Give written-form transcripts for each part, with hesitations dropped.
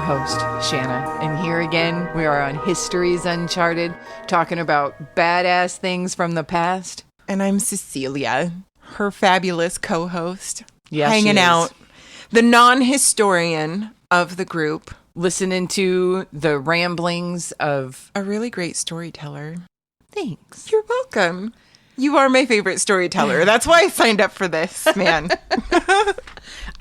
host, Shanna, and here again we are on Histories Uncharted, talking about badass things from the past. And I'm Cecilia, her fabulous co-host, Yeah, hanging out, the non-historian of the group. Listening to the ramblings of a really great storyteller. Thanks. You're welcome. You are my favorite storyteller. That's why I signed up for this, man.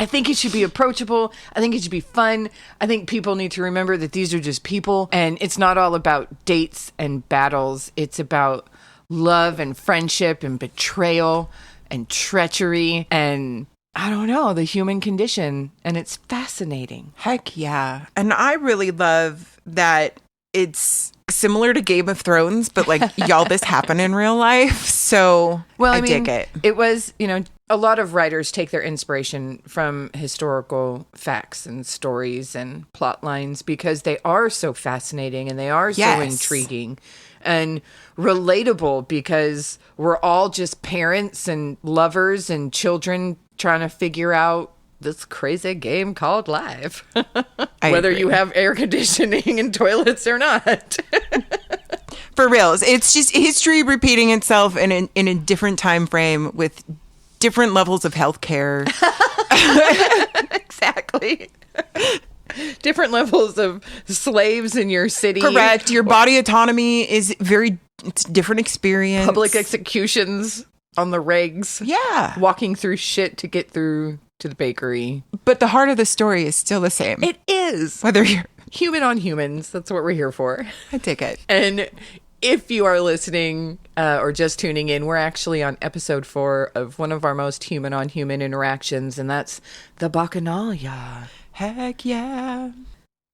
I think it should be approachable. I think it should be fun. I think people need to remember that these are just people, and it's not all about dates and battles. It's about love and friendship and betrayal and treachery and, I don't know, the human condition. And it's fascinating. Heck yeah. And I really love that it's similar to Game of Thrones, but like, y'all, this happened in real life. So I dig it. It was, a lot of writers take their inspiration from historical facts and stories and plot lines because they are so fascinating and they are so intriguing and relatable because we're all just parents and lovers and children trying to figure out this crazy game called life. Whether you have air conditioning and toilets or not. For real. It's just history repeating itself in a different time frame with different levels of healthcare. Exactly. Different levels of slaves in your city. Correct. Your body autonomy is it's a different experience. Public executions on the regs. Yeah. Walking through shit to get through to the bakery. But the heart of the story is still the same. It is. Whether you're human on humans. That's what we're here for. I take it. And if you are listening or just tuning in, we're actually on episode 4 of one of our most human on human interactions, and that's the Bacchanalia. Heck yeah.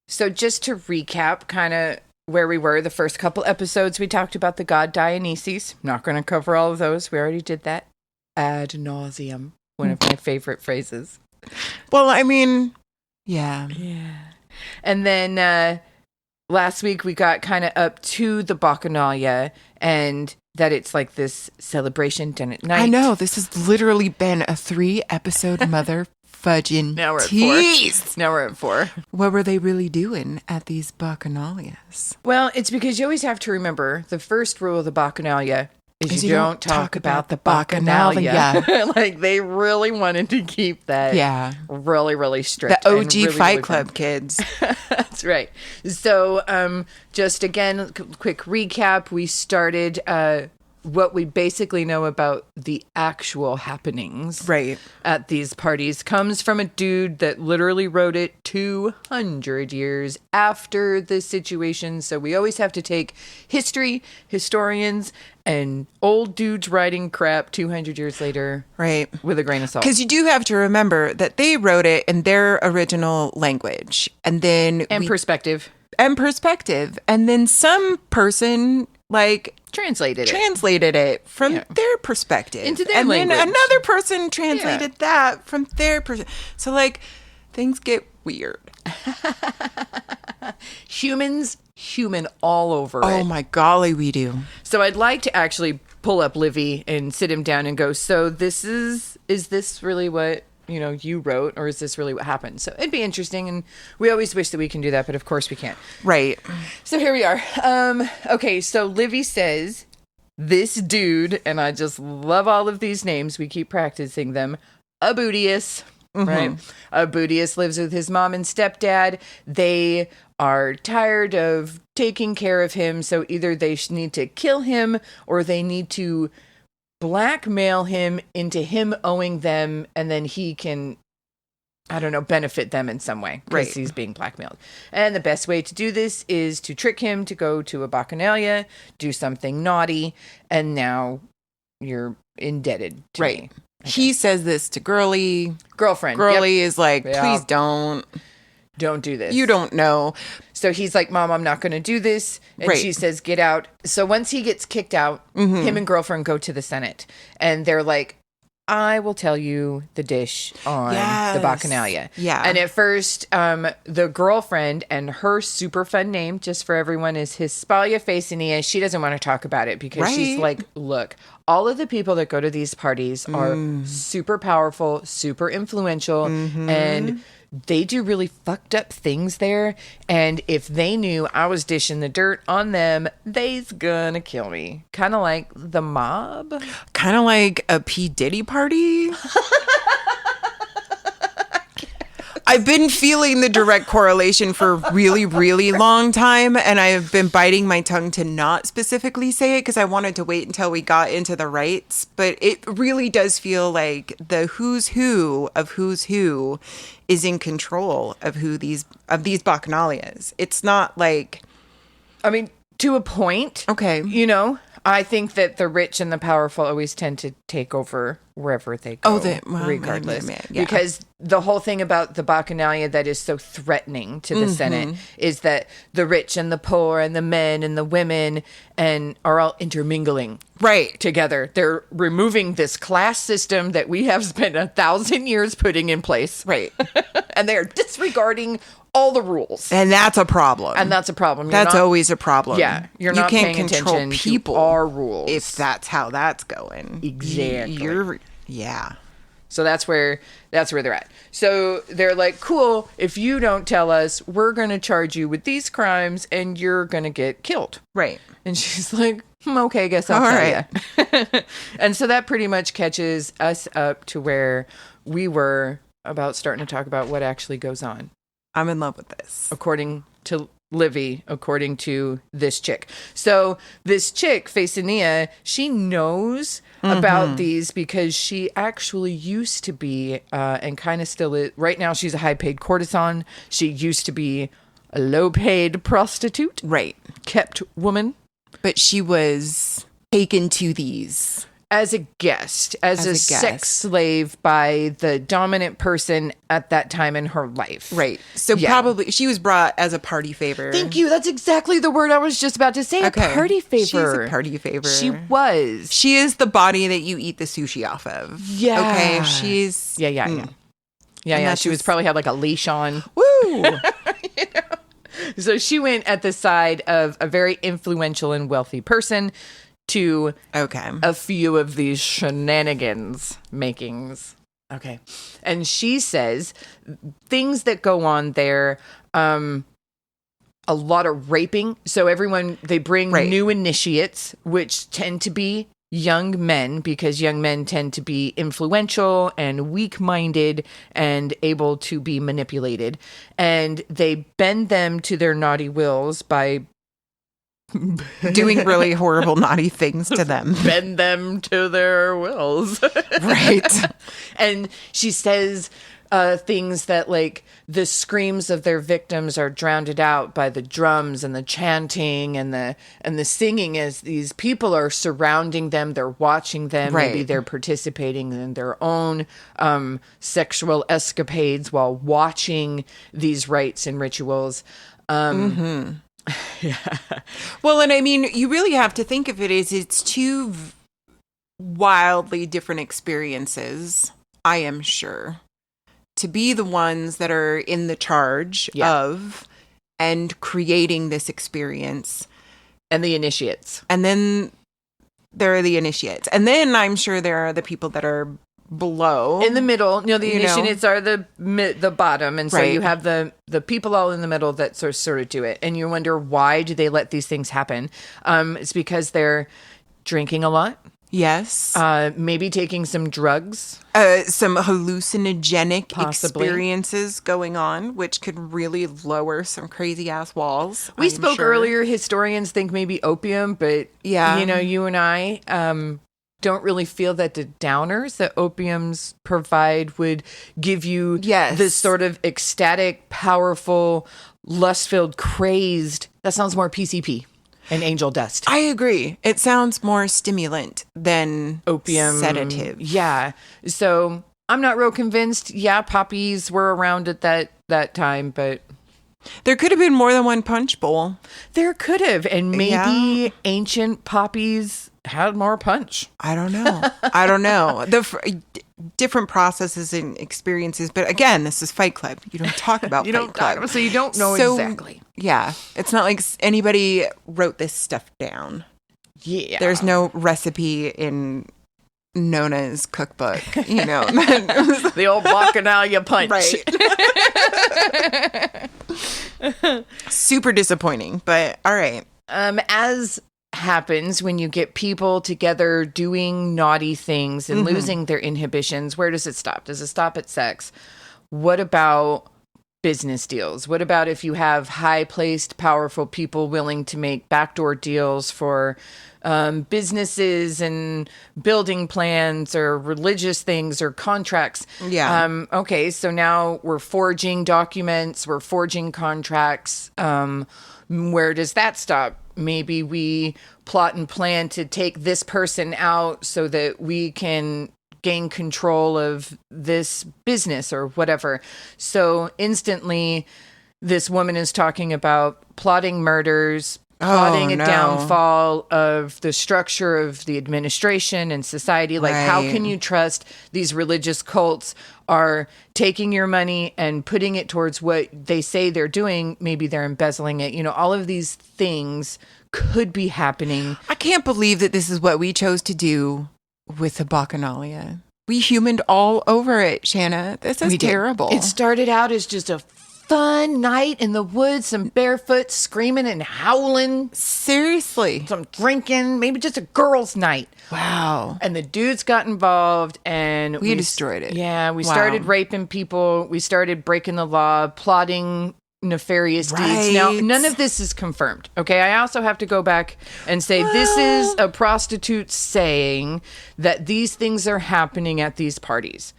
So just to recap kind of where we were, the first couple episodes, we talked about the god Dionysus. Not going to cover all of those. We already did that ad nauseum. One of my favorite phrases. Well, I mean, yeah. Yeah. And then last week we got kind of up to the Bacchanalia and that it's like this celebration done at night. I know. This has literally been a 3-episode mother fudging Now we're at tease. 4. Now we're at 4. What were they really doing at these Bacchanalias? Well, it's because you always have to remember the first rule of the Bacchanalia is you don't talk about the Bacchanalia. Like, they really wanted to keep that really, really strict. The OG really, Fight really Club fun. kids. That's right. So, just again, quick recap. We started what we basically know about the actual happenings at these parties comes from a dude that literally wrote it 200 years after the situation. So we always have to take history, historians, and old dudes writing crap 200 years later with a grain of salt. Because you do have to remember that they wrote it in their original language. And then... perspective. And perspective. And then some person... translated it from their perspective into their language. Then another person translated that from their perspective. So things get weird. Human all over it. Oh my golly, we do. So I'd like to actually pull up Livy and sit him down and go, so is this really what you wrote, or is this really what happened? So it'd be interesting, and we always wish that we can do that, but of course we can't. Right. So here we are. Okay, so Livy says, this dude, and I just love all of these names, we keep practicing them, Abutius, right? Abutius lives with his mom and stepdad. They are tired of taking care of him, so either they need to kill him, or they need to blackmail him into him owing them, and then he can, I don't know, benefit them in some way because he's being blackmailed. And the best way to do this is to trick him to go to a Bacchanalia, do something naughty, and now you're indebted to me. Okay. He says this to girlfriend. Girlie is like, please don't do this. You don't know. So he's like, Mom, I'm not going to do this. And she says, get out. So once he gets kicked out, him and girlfriend go to the Senate. And they're like, I will tell you the dish on the Bacchanalia. Yeah. And at first, the girlfriend, and her super fun name, just for everyone, is Hispalia Facenia. She doesn't want to talk about it because she's like, look, all of the people that go to these parties are super powerful, super influential, and they do really fucked up things there. And if they knew I was dishing the dirt on them, they's gonna kill me. Kind of like the mob. Kind of like a P. Diddy party. I've been feeling the direct correlation for a really, really long time, and I've been biting my tongue to not specifically say it because I wanted to wait until we got into the rights. But it really does feel like the who's who is in control of these Bacchanalias. It's not like, I mean, to a point. Okay. You know, I think that the rich and the powerful always tend to take over wherever they go, regardless. Yeah. Because the whole thing about the Bacchanalia that is so threatening to the Senate is that the rich and the poor and the men and the women and are all intermingling together. They're removing this class system that we have spent 1,000 years putting in place. Right. And they're disregarding all the rules. And that's a problem. That's always a problem. Yeah. You're not paying attention to our rules. If that's how that's going. Exactly. Yeah. So that's where they're at. So they're like, cool, if you don't tell us, we're going to charge you with these crimes and you're going to get killed. Right. And she's like, okay, I guess I'll tell you. And so that pretty much catches us up to where we were about starting to talk about what actually goes on. I'm in love with this. According to Livy, according to this chick. So this chick, Facinia, she knows about these because she actually used to be, and kind of still is, right now she's a high-paid courtesan. She used to be a low-paid prostitute. Right. Kept woman. But she was taken to these. As a guest, as a sex slave by the dominant person at that time in her life. Right. So probably she was brought as a party favor. Thank you. That's exactly the word I was just about to say. Okay. A party favor. She's a party favor. She was. She is the body that you eat the sushi off of. Yeah. Okay. She's. Yeah. She was probably had like a leash on. Woo. You know? So she went at the side of a very influential and wealthy person to a few of these shenanigans makings. Okay. And she says things that go on there, a lot of raping. So they bring new initiates, which tend to be young men, because young men tend to be influential and weak-minded and able to be manipulated. And they bend them to their naughty wills by doing really horrible, naughty things to them. Bend them to their wills. Right. And she says things that, like, the screams of their victims are drowned out by the drums and the chanting and the singing as these people are surrounding them. They're watching them. Right. Maybe they're participating in their own sexual escapades while watching these rites and rituals. Yeah. Well, and I mean, you really have to think of it as it's two wildly different experiences, I am sure, to be the ones that are in the charge of and creating this experience. And the initiates. And then there are the initiates. And then I'm sure there are the people that are below, in the middle. The initiates are the bottom, and so you have the people all in the middle that sort of do it, and you wonder, why do they let these things happen? It's because they're drinking a lot, yes, maybe taking some drugs, some hallucinogenic experiences going on, which could really lower some crazy ass walls. We spoke earlier, historians think maybe opium, but you and I don't really feel that the downers that opiums provide would give you this sort of ecstatic, powerful, lust-filled, crazed. That sounds more PCP and angel dust. I agree. It sounds more stimulant than opium sedative. Yeah. So I'm not real convinced. Yeah, poppies were around at that time, but there could have been more than one punch bowl. There could have, and maybe ancient poppies had more punch. I don't know. The different processes and experiences, but again, this is Fight Club. You don't talk about Fight Club, so you don't know exactly. Yeah, it's not like anybody wrote this stuff down. Yeah. There's no recipe in Nona's cookbook, The old Bacchanalia punch. Right. Super disappointing, but all right. As happens when you get people together doing naughty things and losing their inhibitions, where does it stop? Does it stop at sex? What about business deals? What about if you have high-placed, powerful people willing to make backdoor deals for businesses and building plans or religious things or contracts? Yeah. Okay, so now we're forging documents, we're forging contracts. Where does that stop? Maybe we plot and plan to take this person out so that we can gain control of this business or whatever. So instantly, this woman is talking about plotting murders, plotting a downfall of the structure of the administration and society. Like, how can you trust these religious cults are taking your money and putting it towards what they say they're doing? Maybe they're embezzling it. All of these things could be happening. I can't believe that this is what we chose to do with the Bacchanalia. We humaned all over it, Shanna. This is terrible. It started out as just a fun night in the woods, some barefoot screaming and howling. Seriously. Some drinking, maybe just a girls' night. Wow. And the dudes got involved and we destroyed it. Yeah, we started raping people. We started breaking the law, plotting nefarious deeds. Now, none of this is confirmed. Okay, I also have to go back and say this is a prostitute saying that these things are happening at these parties.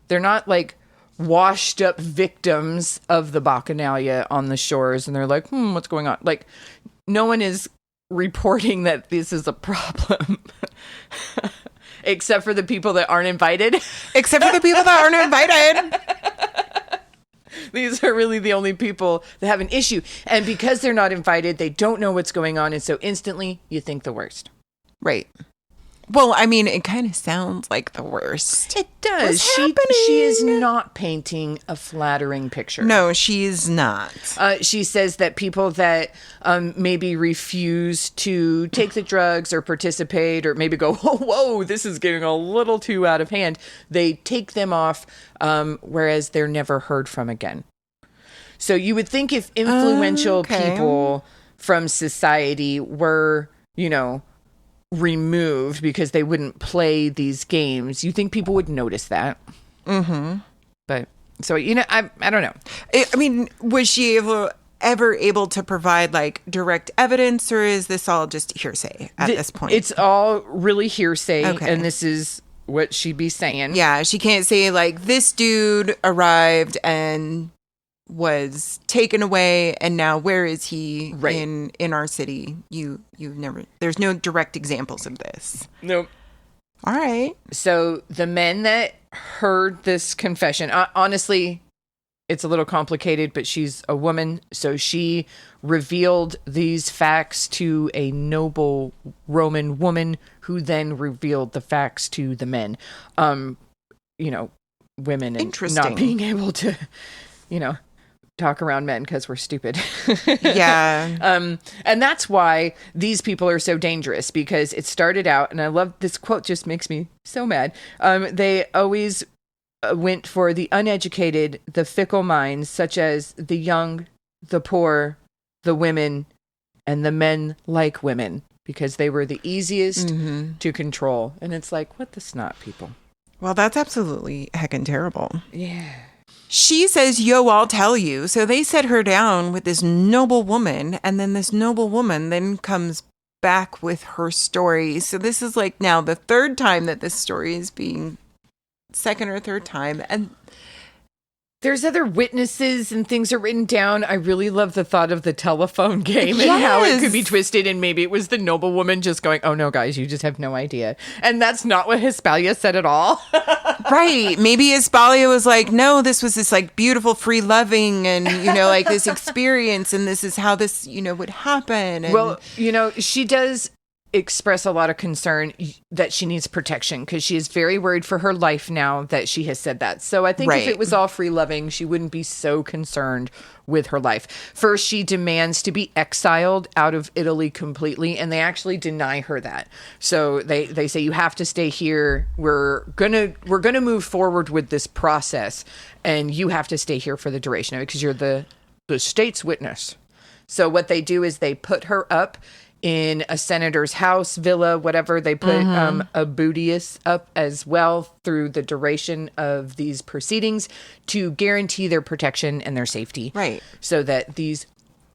They're not like washed up victims of the Bacchanalia on the shores and they're like, what's going on? Like, no one is reporting that this is a problem. Except for the people that aren't invited. Except for the people that aren't invited. These are really the only people that have an issue. And because they're not invited, they don't know what's going on. And so instantly you think the worst. Right. Well, I mean, it kind of sounds like the worst. It does. She is not painting a flattering picture. No, she's not. She says that people that maybe refuse to take the drugs or participate or maybe go, whoa, this is getting a little too out of hand, they take them off, whereas they're never heard from again. So you would think if influential people from society were, removed because they wouldn't play these games, you think people would notice that. But so I don't know. I mean, was she ever able to provide like direct evidence, or is this all just hearsay at this point? It's all really hearsay, and this is what she'd be saying. Yeah, she can't say like this dude arrived and was taken away and now where is he in our city. You've never, there's no direct examples of this. Nope. All right. So the men that heard this confession, honestly, it's a little complicated, but she's a woman, so she revealed these facts to a noble Roman woman who then revealed the facts to the men. Women and not being able to talk around men because we're stupid. Yeah. And that's why these people are so dangerous, because it started out, and I love this quote, just makes me so mad. They always went for the uneducated, the fickle minds, such as the young, the poor, the women, and the men like women, because they were the easiest to control. And it's like, what the snot, people. Well, that's absolutely heckin' terrible. Yeah. She says, yo, I'll tell you. So they set her down with this noble woman, and then this noble woman then comes back with her story. So this is like now the third time that this story is being, second or third time. And there's other witnesses and things are written down. I really love the thought of the telephone game and how it could be twisted. And maybe it was the noblewoman just going, oh no, guys, you just have no idea. And that's not what Hispalia said at all. Right. Maybe Hispalia was like, no, this was this like beautiful free loving and, like this experience. And this is how this, would happen. And well, she does express a lot of concern that she needs protection because she is very worried for her life now that she has said that. So I think if it was all free loving, she wouldn't be so concerned with her life. First, she demands to be exiled out of Italy completely, and they actually deny her that. So they say, you have to stay here. We're gonna move forward with this process, and you have to stay here for the duration of it because you're the state's witness. So what they do is they put her up in a senator's house, villa, whatever. They put a Bacchanalia up as well through the duration of these proceedings to guarantee their protection and their safety. Right. So that these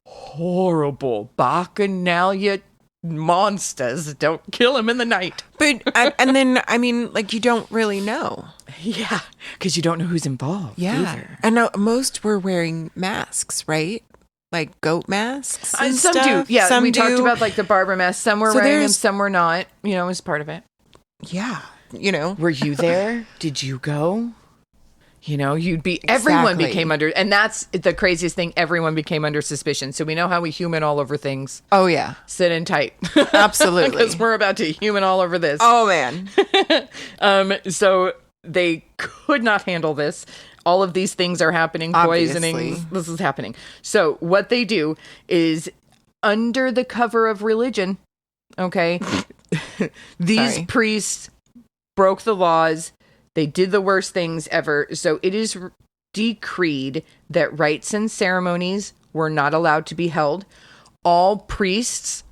horrible Bacchanalia monsters don't kill him in the night. But, and then, I mean, like, you don't really know. Yeah, because you don't know who's involved. Yeah. Either. And most were wearing masks, right? Like goat masks and some stuff. do. Yeah, some we do. talked about like the barber masks. Some were wearing them, some were not. You know, as part of it. Yeah. You know. Were you there? Did you go? You know, everyone became under, and that's the craziest thing. Everyone became under suspicion. So we know how we human all over things. Oh, yeah. Sit in tight. Absolutely. Because we're about to human all over this. Oh, man. So they could not handle this. All of these things are happening, poisoning. Obviously. This is happening. So what they do is, under the cover of religion, okay, these priests broke the laws. They did the worst things ever. So it is decreed that rites and ceremonies were not allowed to be held. All priests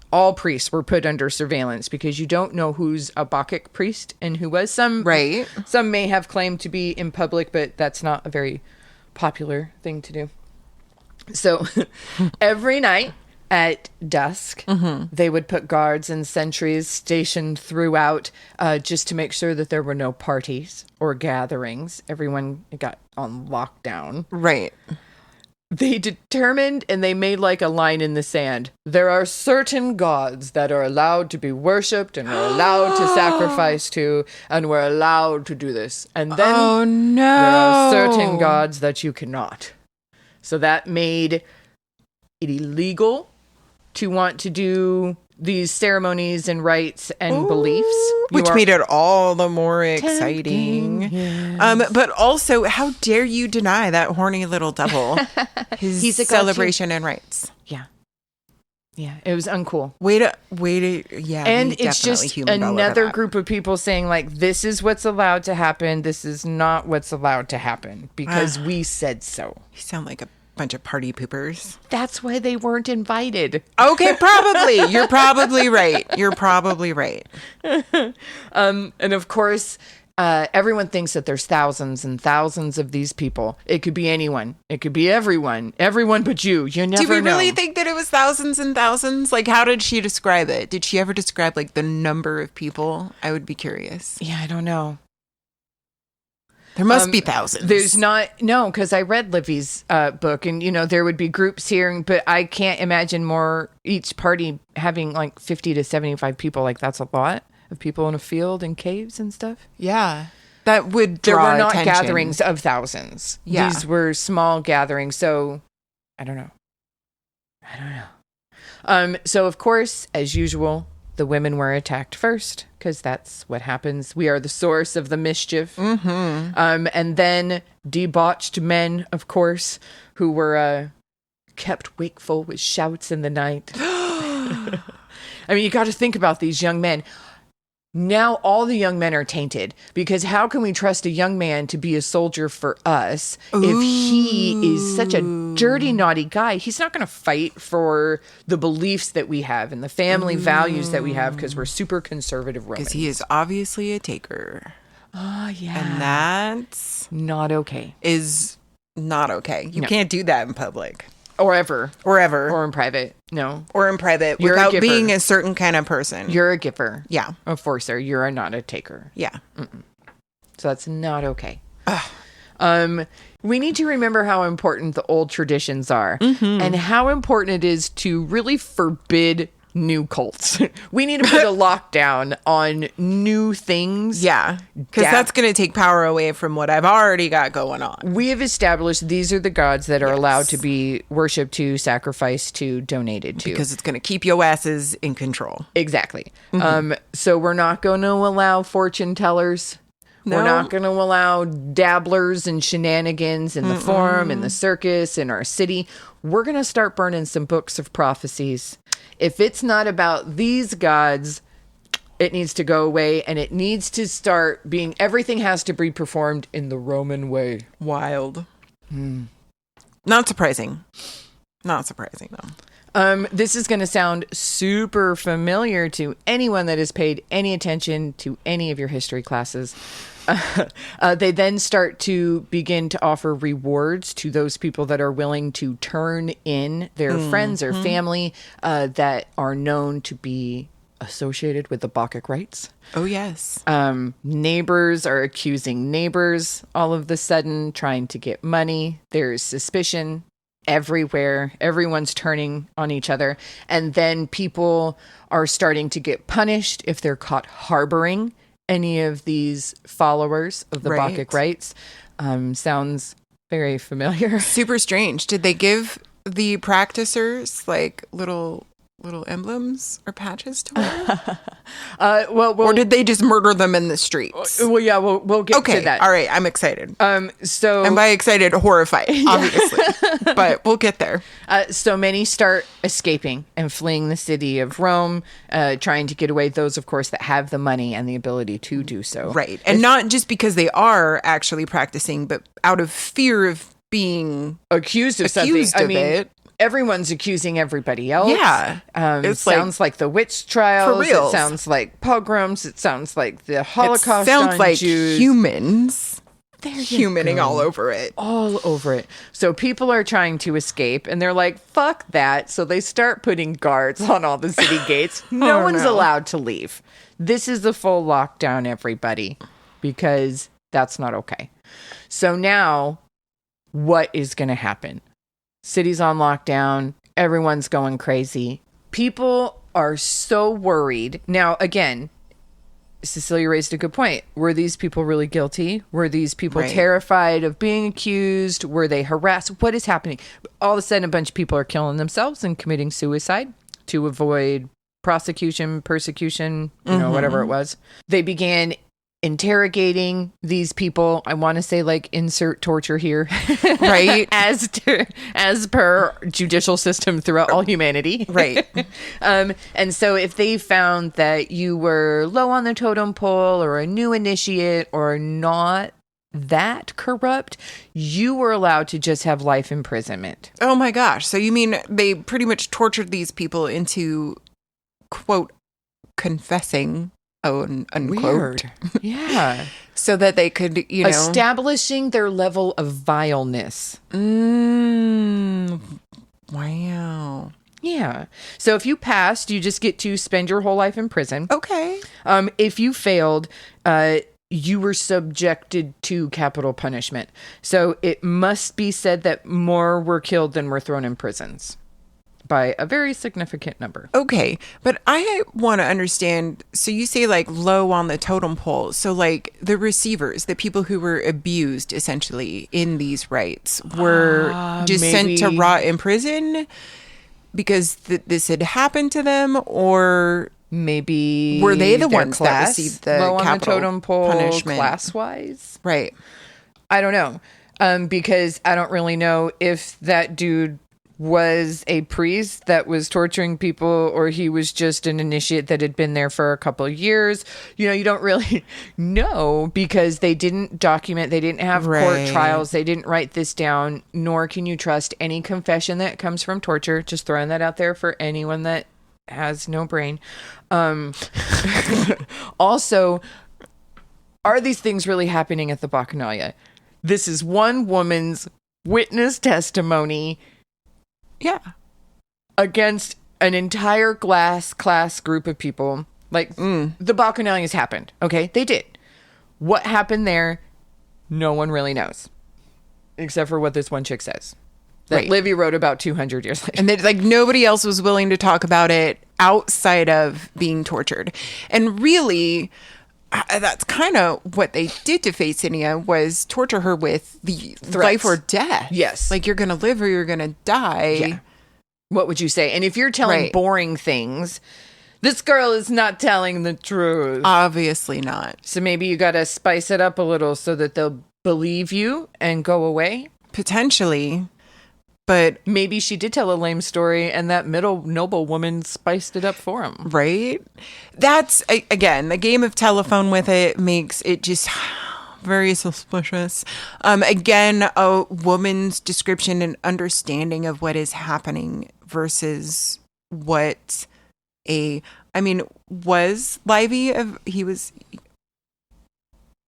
were put under surveillance because you don't know who's a Bacchic priest and who was. Some may have claimed to be in public, but that's not a very popular thing to do. So every night at dusk, they would put guards and sentries stationed throughout just to make sure that there were no parties or gatherings. Everyone got on lockdown. Right. They determined, and they made like a line in the sand, there are certain gods that are allowed to be worshipped and are allowed to sacrifice to, and we're allowed to do this. And then there are certain gods that you cannot. So that made it illegal to want to do these ceremonies and rites and beliefs. Which made it all the more exciting. Yes. But also, how dare you deny that horny little devil his celebration and rites? Yeah. Yeah, it was uncool. Way to, yeah. And it's just another group of people saying, like, this is what's allowed to happen. This is not what's allowed to happen because we said so. You sound like a bunch of party poopers. That's why they weren't invited. Okay, probably. You're probably right. You're probably right. And of course, everyone thinks that there's thousands and thousands of these people. It could be anyone. It could be everyone but you. You never know. Do we really think that it was thousands and thousands? Like, how did she describe it? Did she ever describe like the number of people? I would be curious. Yeah, I don't know. There must be thousands. There's not, no, because I read Livy's book, and there would be groups here, but I can't imagine each party having like 50 to 75 people. Like, that's a lot of people in a field and caves and stuff. Yeah, that would draw There were not attention. gatherings of thousands. Yeah. These were small gatherings. So I don't know. So of course, as usual, the women were attacked first because that's what happens. We are the source of the mischief. And then debauched men, of course, who were kept wakeful with shouts in the night. I mean, you got to think about these young men. Now all the young men are tainted because how can we trust a young man to be a soldier for us if he is such a dirty, naughty guy? He's not going to fight for the beliefs that we have and the family values that we have because we're super conservative Romans. Because he is obviously a taker. Oh, yeah. And that's not okay. Is not okay. You can't do that in public. Or ever. Or in private. No. Or in private without being a certain kind of person. You're a giver. Yeah. A forcer. You're not a taker. Yeah. So that's not okay. We need to remember how important the old traditions are and how important it is to really forbid new cults. We need to put a lockdown on new things. Yeah, because that's going to take power away from what I've already got going on. We have established these are the gods that are allowed to be worshipped to, sacrificed to, donated to. Because it's going to keep your asses in control. Exactly. So we're not going to allow fortune tellers. No. We're not going to allow dabblers and shenanigans in the forum, in the circus, in our city. We're going to start burning some books of prophecies. If it's not about these gods, it needs to go away, and it needs to start being, everything has to be performed in the Roman way. Wild. Not surprising. Not surprising, though. This is going to sound super familiar to anyone that has paid any attention to any of your history classes. They then start to begin to offer rewards to those people that are willing to turn in their friends or family that are known to be associated with the Bacchic rites. Oh, yes. Neighbors are accusing neighbors all of the sudden, trying to get money. There's suspicion everywhere. Everyone's turning on each other. And then people are starting to get punished if they're caught harboring any of these followers of the Bacchic rites. Sounds very familiar. Super strange. Did they give the practicers like little emblems or patches to wear? Or did they just murder them in the streets? Well, yeah, we'll get to that. All right, I'm excited. And by excited, horrified, obviously. But we'll get there. So many start escaping and fleeing the city of Rome, trying to get away. Those, of course, that have the money and the ability to do so. Right. And not just because they are actually practicing, but out of fear of being accused of something. Everyone's accusing everybody else. Yeah. It sounds like the witch trials. For real. It sounds like pogroms. It sounds like the Holocaust. It sounds on like Jews. Humans. They're humaning all over it. All over it. So people are trying to escape and they're like, fuck that. So they start putting guards on all the city gates. No one's allowed to leave. This is a full lockdown, everybody, because that's not okay. So now what is going to happen? City's on lockdown. Everyone's going crazy. People are so worried. Now, again, Cecilia raised a good point. Were these people really guilty? Were these people terrified of being accused? Were they harassed? What is happening? All of a sudden, a bunch of people are killing themselves and committing suicide to avoid prosecution, persecution, whatever it was. They began interrogating these people. I want to say like insert torture here, right? as per judicial system throughout all humanity, right? And so if they found that you were low on the totem pole or a new initiate or not that corrupt, you were allowed to just have life imprisonment. Oh my gosh. So you mean they pretty much tortured these people into, quote, confessing, unquote. Weird. Yeah. So that they could, establishing their level of vileness. Wow. Yeah. So if you passed, you just get to spend your whole life in prison. Okay. If you failed, you were subjected to capital punishment. So it must be said that more were killed than were thrown in prisons by a very significant number. Okay. But I want to understand. So you say like low on the totem pole. So like the receivers, the people who were abused essentially in these rites were just sent to rot in prison because this had happened to them, or maybe were they the ones that received the low on capital the totem pole punishment class-wise? Right. I don't know. Because I don't really know if that dude was a priest that was torturing people or he was just an initiate that had been there for a couple of years. You don't really know because they didn't document, they didn't have court trials, they didn't write this down, nor can you trust any confession that comes from torture. Just throwing that out there for anyone that has no brain. Also, are these things really happening at the Bacchanalia? This is one woman's witness testimony. Yeah. Against an entire class group of people. Like, the Bacchanalias happened. Okay? They did. What happened there, no one really knows. Except for what this one chick says. That Livy wrote about 200 years later. And like nobody else was willing to talk about it outside of being tortured. And really, that's kind of what they did to Facinia, was torture her with the life or death. Yes. Like, you're going to live or you're going to die. Yeah. What would you say? And if you're telling boring things, this girl is not telling the truth. Obviously not. So maybe you got to spice it up a little so that they'll believe you and go away? Potentially. But maybe she did tell a lame story and that middle noble woman spiced it up for him. Right? That's, again, the game of telephone with it makes it just very suspicious. Again, a woman's description and understanding of what is happening versus what was Livy,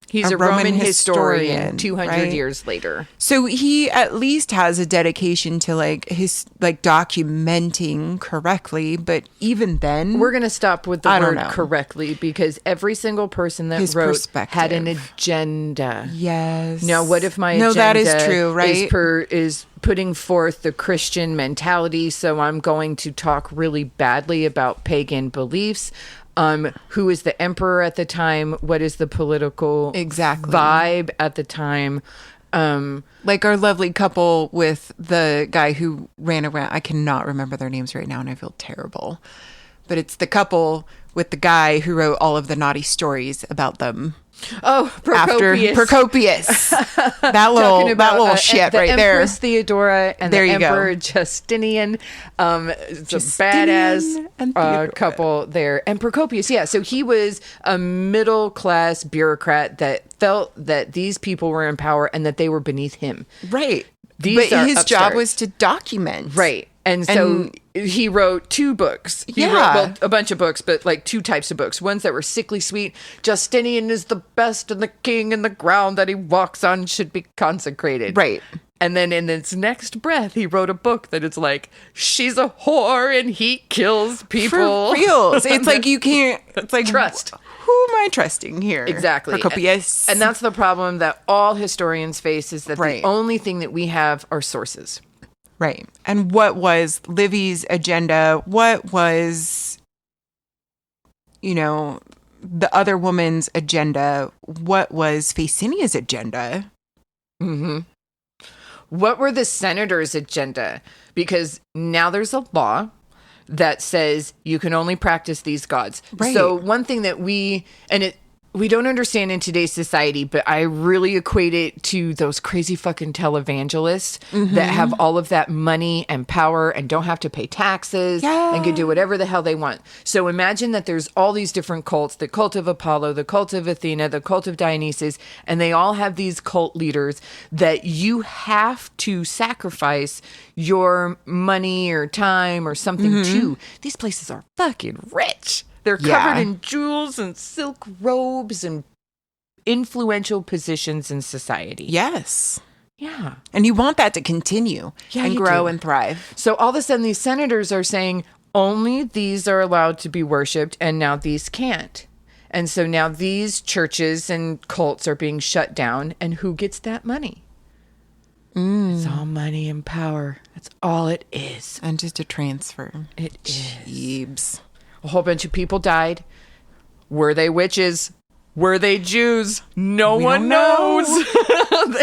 He's a Roman historian 200 right? years later. So he at least has a dedication to his documenting correctly, but even then, we're going to stop with the word correctly, because every single person that wrote had an agenda. Yes. Now, what if my agenda that is true, right? is putting forth the Christian mentality, so I'm going to talk really badly about pagan beliefs? Who is the emperor at the time? What is the political vibe at the time? Like our lovely couple with the guy who ran around. I cannot remember their names right now, and I feel terrible. But it's the couple with the guy who wrote all of the naughty stories about them. Oh, Procopius. Procopius. that little shit right there. Empress Theodora and the Emperor Justinian. It's a badass couple there. And Procopius, yeah. So he was a middle-class bureaucrat that felt that these people were in power and that they were beneath him. Right. But his job was to document. Right. And so he wrote 2 books. He wrote, a bunch of books, but 2 types of books. Ones that were sickly sweet. Justinian is the best, and the king and the ground that he walks on should be consecrated. Right. And then in its next breath, he wrote a book that it's she's a whore and he kills people. For reals. It's you can't, it's trust. Who am I trusting here? Exactly. Procopius. And that's the problem that all historians face, is that the only thing that we have are sources. Right. And what was Livy's agenda? What was, the other woman's agenda? What was Facinia's agenda? Mm-hmm. What were the senators' agenda? Because now there's a law that says you can only practice these gods. Right. So one thing that we don't understand in today's society, but I really equate it to those crazy fucking televangelists that have all of that money and power and don't have to pay taxes and can do whatever the hell they want. So imagine that there's all these different cults, the cult of Apollo, the cult of Athena, the cult of Dionysus, and they all have these cult leaders that you have to sacrifice your money or time or something to. These places are fucking rich. They're covered in jewels and silk robes and influential positions in society. Yes. Yeah. And you want that to continue and grow and thrive. So all of a sudden, these senators are saying only these are allowed to be worshipped, and now these can't. And so now these churches and cults are being shut down, and who gets that money? It's all money and power. That's all it is. And just a transfer. It is. Jeebs. A whole bunch of people died. Were they witches? Were they Jews? No one knows.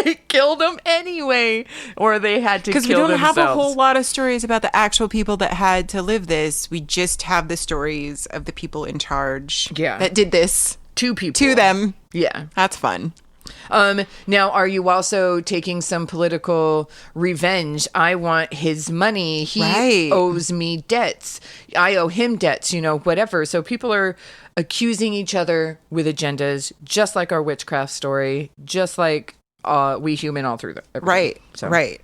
They killed them anyway, or they had to kill themselves. Because we don't have a whole lot of stories about the actual people that had to live this. We just have the stories of the people in charge that did this. 2 people. To them. Yeah. That's fun. Now, are you also taking some political revenge? I want his money. He owes me debts. I owe him debts, whatever. So people are accusing each other with agendas, just like our witchcraft story, just like we human all through everything. Right. So. Right.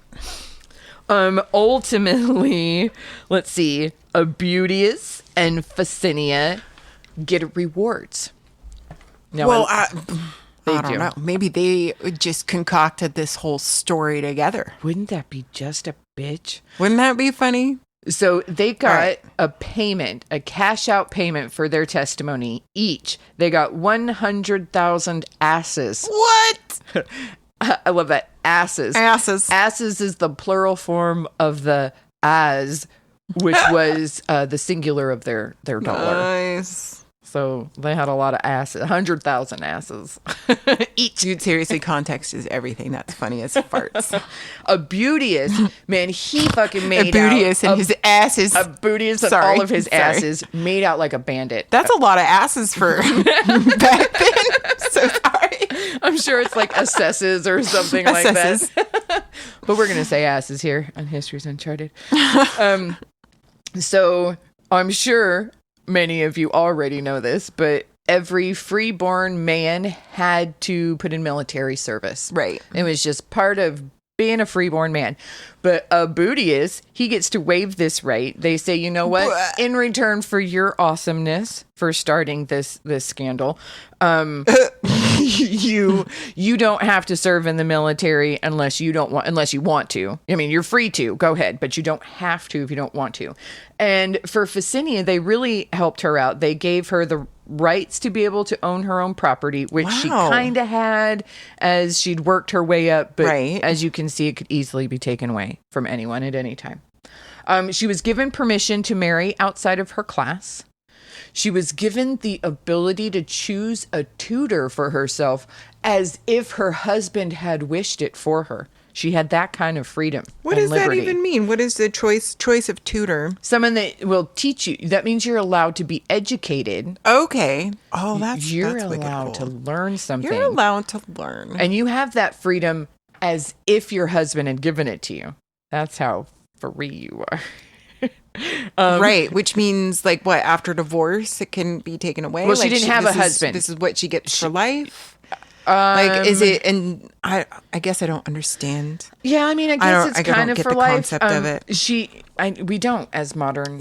Ultimately, let's see, Abutius and Facinia get rewards. Now, I don't know. Maybe they just concocted this whole story together. Wouldn't that be just a bitch? Wouldn't that be funny? So they got a payment, a cash out payment for their testimony each. They got 100,000 asses. What? I love that. Asses. Asses. Asses is the plural form of the as, which was the singular of their dollar. Nice. So they had a lot of asses, 100,000 asses each. Dude, seriously, context is everything. That's funny as farts. A Beauteous, man, he fucking made Beauteous out. And his asses. A Beauteous and all of his asses made out like a bandit. That's a lot of asses for back then. So sorry. I'm sure it's like assesses or something like that. But we're going to say asses here on Histories Uncharted. So I'm sure many of you already know this, but every freeborn man had to put in military service. Right. It was just part of being a freeborn man. But Beauteous, he gets to waive this right. They say, you know what? In return for your awesomeness for starting this scandal, you don't have to serve in the military unless you want to. I mean, you're free to go ahead, but you don't have to if you don't want to. And for Ficinia, they really helped her out. They gave her the rights to be able to own her own property, which she kind of had as she'd worked her way up. But as you can see, it could easily be taken away from anyone at any time. She was given permission to marry outside of her class. She was given the ability to choose a tutor for herself as if her husband had wished it for her. She had that kind of freedom. What does that even mean? What is the choice of tutor? Someone that will teach you. That means you're allowed to be educated. Okay. Oh, you're that's allowed to learn something. You're allowed to learn. And you have that freedom as if your husband had given it to you. That's how free you are. Right, which means like what, after divorce it can be taken away? Well, she didn't have a husband. This is what she gets for life? Like, is it? And I guess I don't understand. Yeah, I mean, I guess it's kind of for life. Concept of it. We don't as modern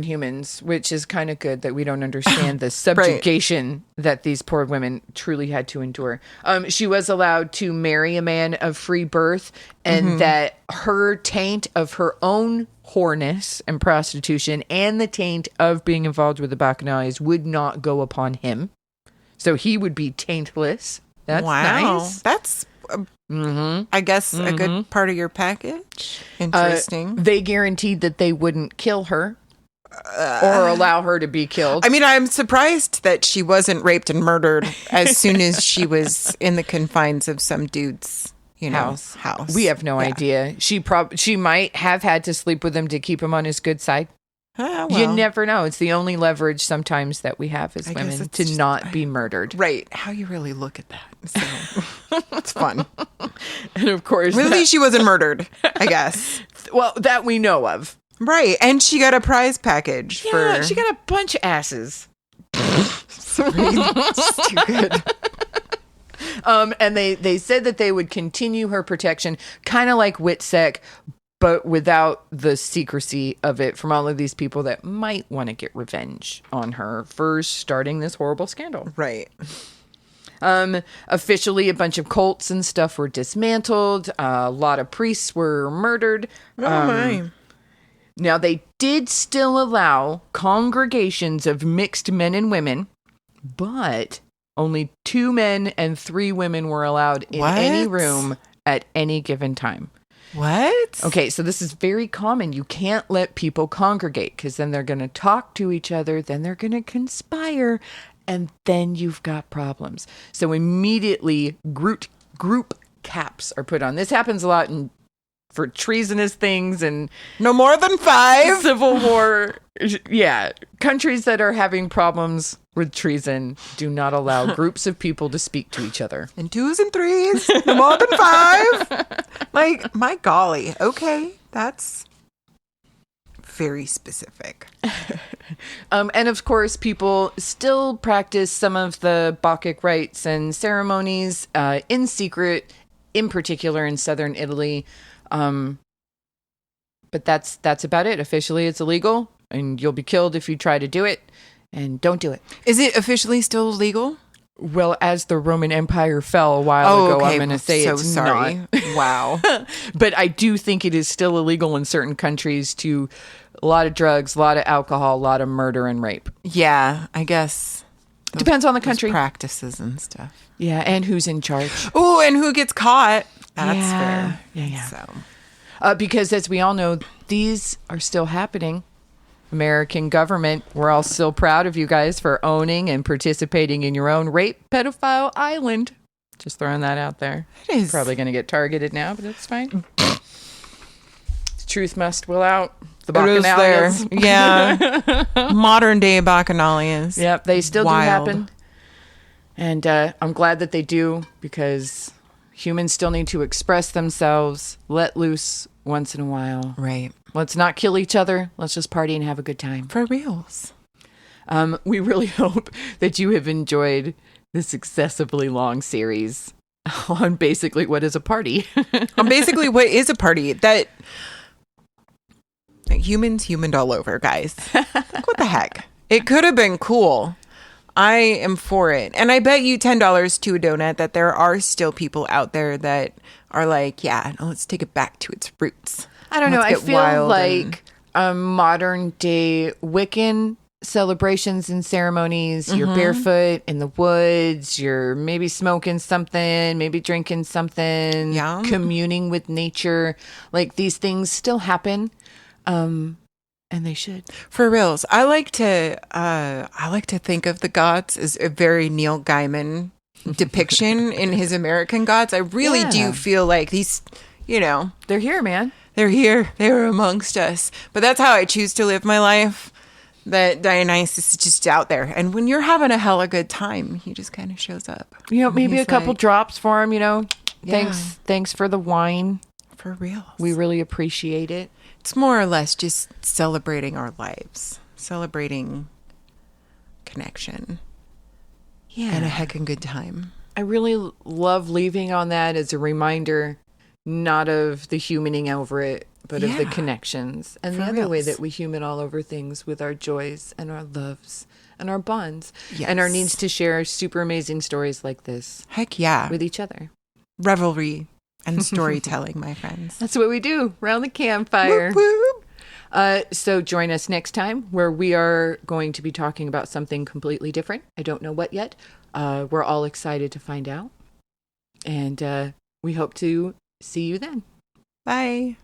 humans, which is kind of good that we don't understand the subjugation that these poor women truly had to endure. She was allowed to marry a man of free birth, and that her taint of her own whoreness and prostitution and the taint of being involved with the Bacchanalia would not go upon him. So he would be taintless. That's nice. That's, I guess, a good part of your package. Interesting. They guaranteed that they wouldn't kill her or allow her to be killed. I mean, I'm surprised that she wasn't raped and murdered as soon as she was in the confines of some dude's, house. We have no idea. She might have had to sleep with him to keep him on his good side. Well, you never know. It's the only leverage sometimes that we have as women to not be murdered. Right. How you really look at that. So it's fun. And of course, really, she wasn't murdered, I guess. Well, that we know of. Right. And she got a prize package. She got a bunch of asses. Sorry. It's too good. And they said that they would continue her protection, kind of like Witsec, but without the secrecy of it from all of these people that might want to get revenge on her for starting this horrible scandal. Right. Officially, a bunch of cults and stuff were dismantled. A lot of priests were murdered. Oh, my. Now, they did still allow congregations of mixed men and women, but only 2 men and 3 women were allowed in any room at any given time. What? Okay, so this is very common. You can't let people congregate because then they're going to talk to each other, then they're going to conspire, and then you've got problems. So immediately group caps are put on. This happens a lot for treasonous things and no more than 5. Civil war. Yeah, countries that are having problems with treason do not allow groups of people to speak to each other. And 2s and 3s, no more than 5. Like, my golly. Okay, that's very specific. And of course, people still practice some of the Bacchic rites and ceremonies in secret, in particular in southern Italy. But that's about it. Officially, it's illegal, and you'll be killed if you try to do it. And don't do it. Is it officially still illegal? Well, as the Roman Empire fell a while ago, I'm going to say it's sorry. Not. Wow. But I do think it is still illegal in certain countries to a lot of drugs, a lot of alcohol, a lot of murder and rape. Yeah, I guess. Depends on the country. Practices and stuff. Yeah, and who's in charge. Oh, and who gets caught. That's fair. Yeah. So. Because as we all know, these are still happening. American government, we're all still proud of you guys for owning and participating in your own rape pedophile island. Just throwing that out there. It is Probably going to get targeted now, but that's fine. The truth must will out. The Bacchanalia. Yeah. Modern day Bacchanalia. Yep, they still Wild. do happen. And I'm glad that they do, because humans still need to express themselves, let loose once in a while. Right. Let's not kill each other. Let's just party and have a good time. For reals. We really hope that you have enjoyed this excessively long series on basically what is a party. On basically what is a party. That humans humaned all over, guys. Like, what the heck? It could have been cool. I am for it. And I bet you $10 to a donut that there are still people out there that are like, yeah, no, let's take it back to its roots. I don't know. I Let's get feel wild like modern day Wiccan celebrations and ceremonies. You're barefoot in the woods. You're maybe smoking something, maybe drinking something, Yeah. communing with nature. Like, these things still happen. And they should. For reals. I like to think of the gods as a very Neil Gaiman depiction in his American gods. I really do feel like these, They're here, man. they're here. They're amongst us. But that's how I choose to live my life. That Dionysus is just out there. And when you're having a hella good time, he just kind of shows up. Maybe He's a couple like, drops for him, Yeah. Thanks for the wine. For real. We really appreciate it. It's more or less just celebrating our lives. Celebrating connection. Yeah. And a heckin' good time. I really love leaving on that as a reminder, not of the humaning over it, but of the Yeah. connections and For the other way reals. that we human all over things with our joys and our loves and our bonds Yes. and our needs to share super amazing stories like this Heck yeah. with each other. Revelry and storytelling, my friends. That's what we do around the campfire. Whoop, whoop. So join us next time, where we are going to be talking about something completely different. I don't know what yet. We're all excited to find out. And we hope to see you then. Bye.